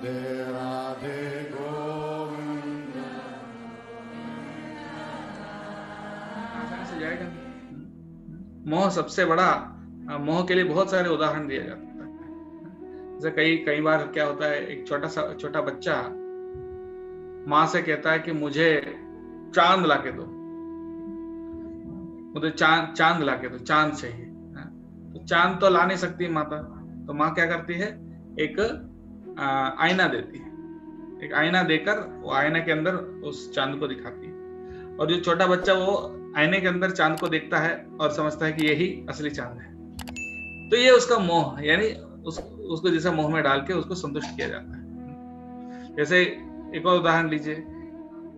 राधे गोविंद। आसानी से जाएगा नहीं। मोह सबसे बड़ा, मोह के लिए बहुत सारे उदाहरण दिए जाते हैं। जैसे कई बार क्या होता है, एक छोटा बच्चा माँ से कहता है कि मुझे चांद लाके दो, मुझे चांद लाके दो, चांद चाहिए। तो चांद तो ला नहीं सकती माता, तो माँ क्या करती है, एक आईना देती है, एक आईना देकर वो आईने के अंदर उस चांद को दिखाती है। और जो छोटा बच्चा वो आईने के अंदर चांद को देखता है और समझता है कि यही असली चांद है। तो ये उसका मोह, यानी उसको जैसे मोह में डाल के उसको संतुष्ट किया जाता है। जैसे एक और उदाहरण लीजिए,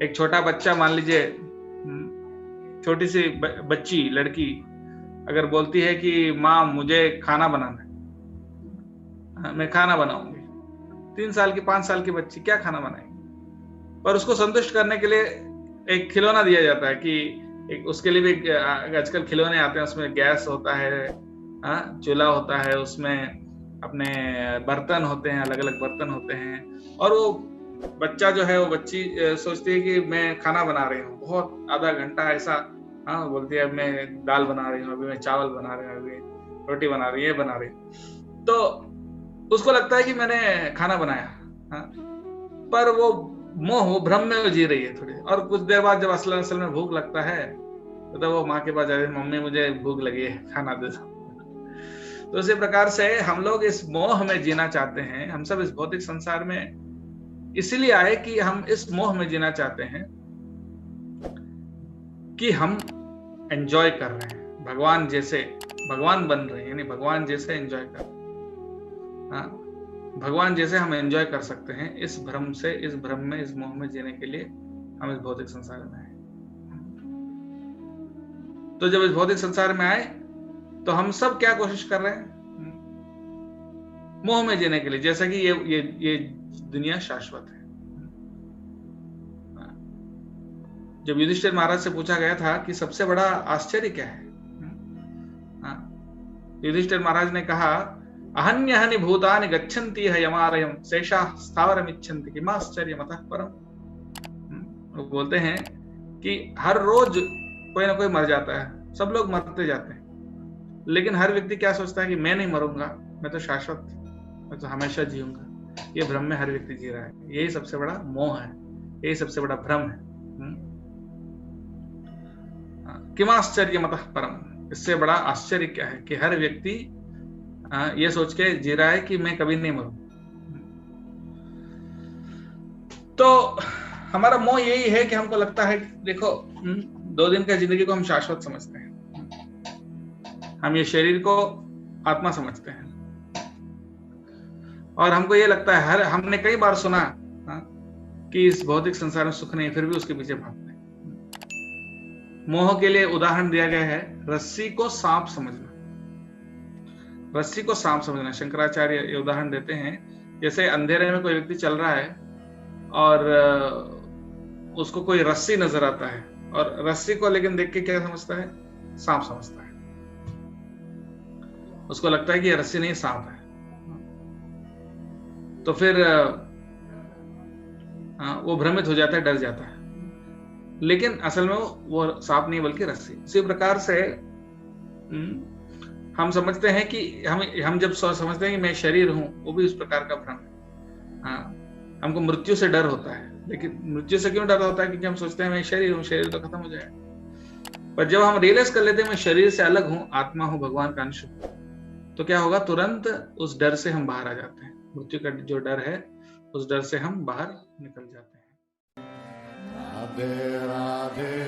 एक छोटा बच्चा, मान लीजिए छोटी सी बच्ची लड़की अगर बोलती है कि माँ मुझे खाना बनाना है, मैं खाना बनाऊंगी। 3 साल की 5 साल की बच्ची क्या खाना बनाएगी? पर उसको संतुष्ट करने के लिए एक खिलौना दिया जाता है कि उसके लिए भी आजकल खिलौने आते हैं, उसमें गैस होता है, चूल्हा होता है, उसमें अपने बर्तन होते हैं, अलग अलग बर्तन होते हैं। और वो बच्चा जो है, वो बच्ची सोचती है कि मैं खाना बना रही हूँ, बहुत आधा घंटा ऐसा बोलती है, अब मैं दाल बना रही हूँ, अभी मैं चावल बना रही हूँ, अभी रोटी बना रही हूँ, ये बना रही हूँ। तो उसको लगता है कि मैंने खाना बनाया, पर वो मोह, वो भ्रम में जी रही है थोड़ी। और कुछ देर बाद जब असल में भूख लगता है तो वो माँ के पास जाती है, मम्मी मुझे भूख लगी है, खाना दे दो। तो इसी प्रकार से हम लोग इस मोह में जीना चाहते हैं। हम सब इस भौतिक संसार में इसलिए आए कि हम इस मोह में जीना चाहते हैं कि हम एंजॉय कर रहे हैं, भगवान जैसे भगवान बन रहे हैं, यानी भगवान जैसे एंजॉय कर रहे हैं। भगवान जैसे हम एंजॉय कर सकते हैं। इस भ्रम से, इस भ्रम में, इस मोह में जीने के लिए हम इस भौतिक संसार में आए। तो जब इस भौतिक संसार में आए तो हम सब क्या कोशिश कर रहे हैं? मोह में जीने के लिए, जैसा कि ये दुनिया शाश्वत है। जब युधिष्ठिर महाराज से पूछा गया था कि सबसे बड़ा आश्चर्य क्या है, युधिष्ठिर महाराज ने कहा, अहन्यहनि भूतानि गच्छन्ति यमारयम् शेषाः स्थावरमिच्छन्ति किमाश्चर्यमतः परम्। वो बोलते हैं कि हर रोज कोई ना कोई मर जाता है, सब लोग मरते जाते हैं, लेकिन हर व्यक्ति क्या सोचता है कि मैं नहीं मरूंगा, मैं तो शाश्वत, मैं तो हमेशा जीऊंगा। ये भ्रम में हर व्यक्ति जी रहा है। यही सबसे बड़ा मोह है, यही सबसे बड़ा भ्रम है। किमाश्चर्यमतः परम्, इससे बड़ा आश्चर्य क्या है कि हर व्यक्ति ये सोच के जी रहा है कि मैं कभी नहीं मरूं। तो हमारा मोह यही है कि हमको लगता है, देखो 2 दिन का जिंदगी को हम शाश्वत समझते हैं, हम ये शरीर को आत्मा समझते हैं, और हमको ये लगता है, हमने कई बार सुना कि इस भौतिक संसार में सुख नहीं, फिर भी उसके पीछे भागते हैं। मोह के लिए उदाहरण दिया गया है रस्सी को सांप समझना, रस्सी को सांप समझना। शंकराचार्य ये उदाहरण देते हैं, जैसे अंधेरे में कोई व्यक्ति चल रहा है और उसको कोई रस्सी नजर आता है, और रस्सी को लेकिन देख के क्या समझता है? सांप समझता है। उसको लगता है कि ये रस्सी नहीं, सांप है। तो फिर वो भ्रमित हो जाता है, डर जाता है, लेकिन असल में वो सांप नहीं बल्कि रस्सी। इसी प्रकार से हम समझते हैं कि हम जब समझते हैं कि मैं शरीर हूं, वो भी इस प्रकार का भ्रम है। हमको मृत्यु से डर होता है, लेकिन मृत्यु से क्यों डर होता है? क्योंकि हम सोचते हैं मैं शरीर हूं, शरीर तो खत्म हो जाएगा। पर जब हम रियलाइज कर लेते हैं मैं शरीर से अलग हूं, आत्मा हूं, भगवान का अंश हूं, तो क्या होगा? तुरंत उस डर से हम बाहर आ जाते हैं। मृत्यु का जो डर है, उस डर से हम बाहर निकल जाते हैं। राधे राधे